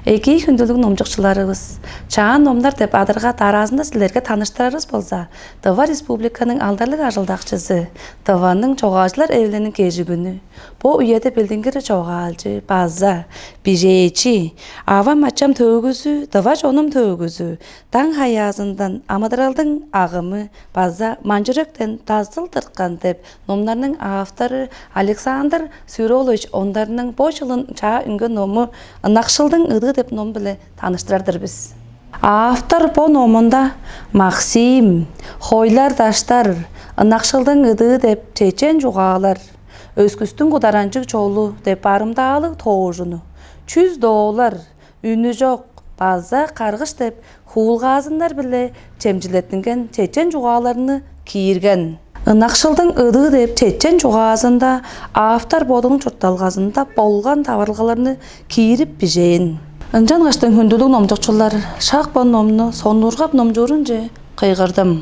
Эки хүндүлүк номжукчуларыбыз. Чаан номдар деп адырга таразында силерге таныштырарыз болса, Тыва Республиканың алдарлык ажылдакчысы, Тываның чоғажылар эвленин кежи күнү. Бу үйеде билдингири чоғалчы, база, бижейчи, ава мачам төгүзү, Тыва жоным төгүзү, таң хаязындан Амадыралдың агымы, база манжыректен тазылдырткан деп номдарның авторы Александр Сюролович ондарның бошылын чаа үнгө ному Нақшылдың ыды деп ном біле таныштырардыр біз. Автор по номында Максим, хойлар таштар, Нақшылдың ыды деп чечен жуғалар, Өскүстің құдаранчық чолу деп барымдағалық тоғыжыны, Чүз доолар, үні жоқ, база қарғыш деп хуылғазындар біле чемжилеттінген чечен жуғаларыны киірген. Нақшылдың ыды деп чечен жуғазында автор бодың чұртталғазында болған таварлғаларыны киіріп бижейін. Жан ғаштың хүнділік номжақчылар шақ бон номны сонурғап номжурын же қиғырдым.